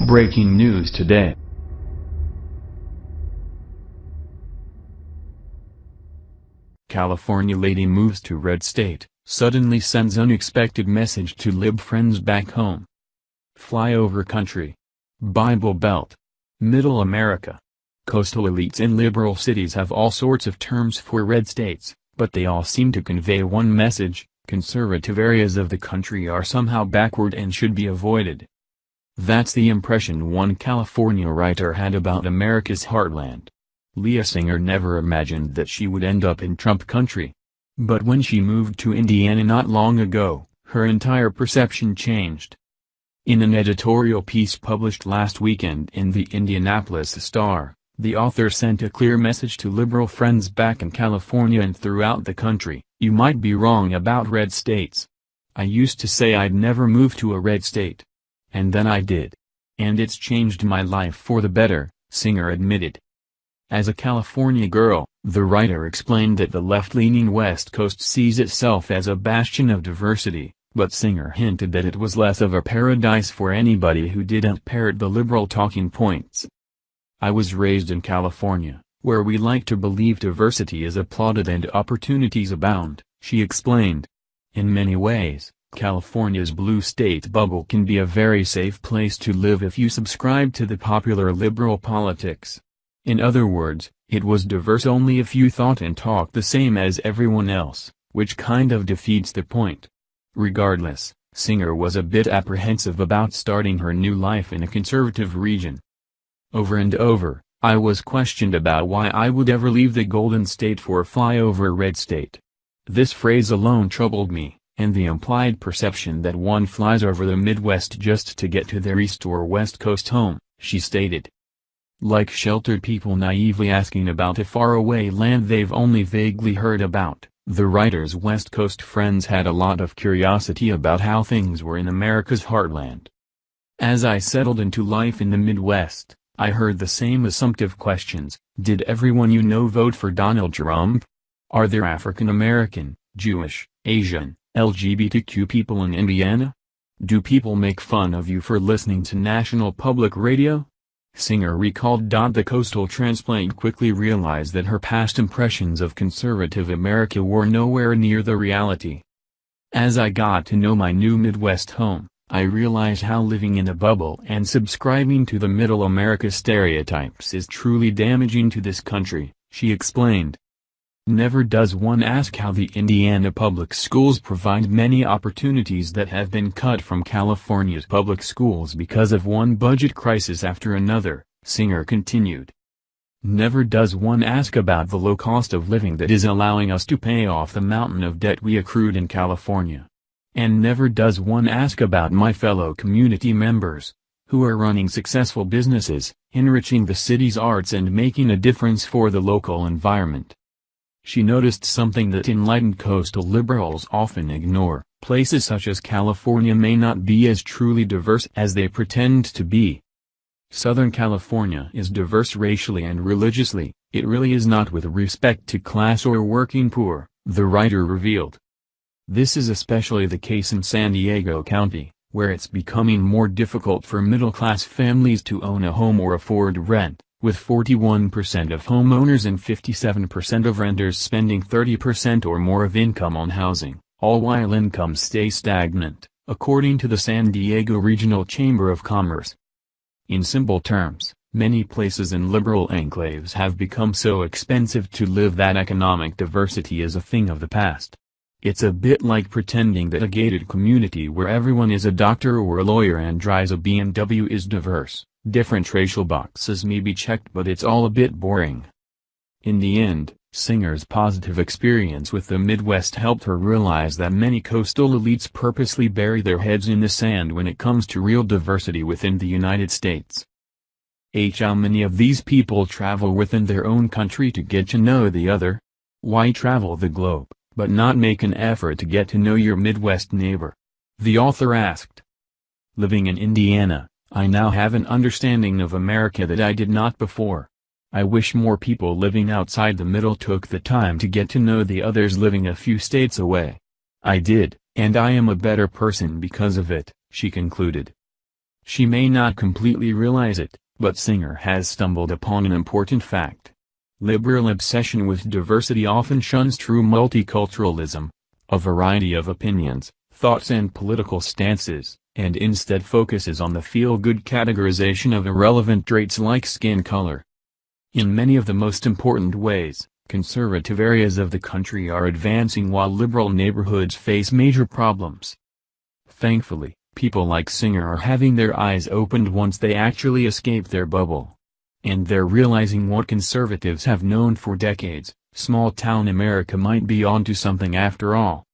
Breaking news today. California lady moves to red state, suddenly sends unexpected message to lib friends back home. Flyover country. Bible Belt. Middle America. Coastal elites in liberal cities have all sorts of terms for red states, but they all seem to convey one message: conservative areas of the country are somehow backward and should be avoided. That's the impression one California writer had about America's heartland. Leah Singer never imagined that she would end up in Trump country. But when she moved to Indiana not long ago, her entire perception changed. In an editorial piece published last weekend in the Indianapolis Star, the author sent a clear message to liberal friends back in California and throughout the country: you might be wrong about red states. I used to say I'd never move to a red state. And then I did. And it's changed my life for the better, Singer admitted. As a California girl, the writer explained that the left-leaning West Coast sees itself as a bastion of diversity, but Singer hinted that it was less of a paradise for anybody who didn't parrot the liberal talking points. I was raised in California, where we like to believe diversity is applauded and opportunities abound, she explained. In many ways, California's blue state bubble can be a very safe place to live if you subscribe to the popular liberal politics. In other words, it was diverse only if you thought and talked the same as everyone else, which kind of defeats the point. Regardless, Singer was a bit apprehensive about starting her new life in a conservative region. Over and over, I was questioned about why I would ever leave the Golden State for a flyover red state. This phrase alone troubled me, and the implied perception that one flies over the Midwest just to get to their East or West Coast home, she stated. Like sheltered people naively asking about a faraway land they've only vaguely heard about, the writer's West Coast friends had a lot of curiosity about how things were in America's heartland. As I settled into life in the Midwest, I heard the same assumptive questions: did everyone you know vote for Donald Trump? Are there African American, Jewish, Asian, LGBTQ people in Indiana? Do people make fun of you for listening to National Public Radio? Singer recalled. The coastal transplant quickly realized that her past impressions of conservative America were nowhere near the reality. As I got to know my new Midwest home, I realized how living in a bubble and subscribing to the Middle America stereotypes is truly damaging to this country, she explained. Never does one ask how the Indiana public schools provide many opportunities that have been cut from California's public schools because of one budget crisis after another, Singer continued. Never does one ask about the low cost of living that is allowing us to pay off the mountain of debt we accrued in California. And never does one ask about my fellow community members, who are running successful businesses, enriching the city's arts and making a difference for the local environment. She noticed something that enlightened coastal liberals often ignore: places such as California may not be as truly diverse as they pretend to be. Southern California is diverse racially and religiously, it really is not with respect to class or working poor, the writer revealed. This is especially the case in San Diego County, where it's becoming more difficult for middle-class families to own a home or afford rent, with 41% of homeowners and 57% of renters spending 30% or more of income on housing, all while incomes stay stagnant, according to the San Diego Regional Chamber of Commerce. In simple terms, many places in liberal enclaves have become so expensive to live that economic diversity is a thing of the past. It's a bit like pretending that a gated community where everyone is a doctor or a lawyer and drives a BMW is diverse. Different racial boxes may be checked, but it's all a bit boring. In the end, Singer's positive experience with the Midwest helped her realize that many coastal elites purposely bury their heads in the sand when it comes to real diversity within the United States. How many of these people travel within their own country to get to know the other? Why travel the globe, but not make an effort to get to know your Midwest neighbor? The author asked. Living in Indiana, I now have an understanding of America that I did not before. I wish more people living outside the middle took the time to get to know the others living a few states away. I did, and I am a better person because of it, she concluded. She may not completely realize it, but Singer has stumbled upon an important fact. Liberal obsession with diversity often shuns true multiculturalism, a variety of opinions, thoughts and political stances, and instead focuses on the feel-good categorization of irrelevant traits like skin color. In many of the most important ways, conservative areas of the country are advancing while liberal neighborhoods face major problems. Thankfully, people like Singer are having their eyes opened once they actually escape their bubble. And they're realizing what conservatives have known for decades: small-town America might be onto something after all.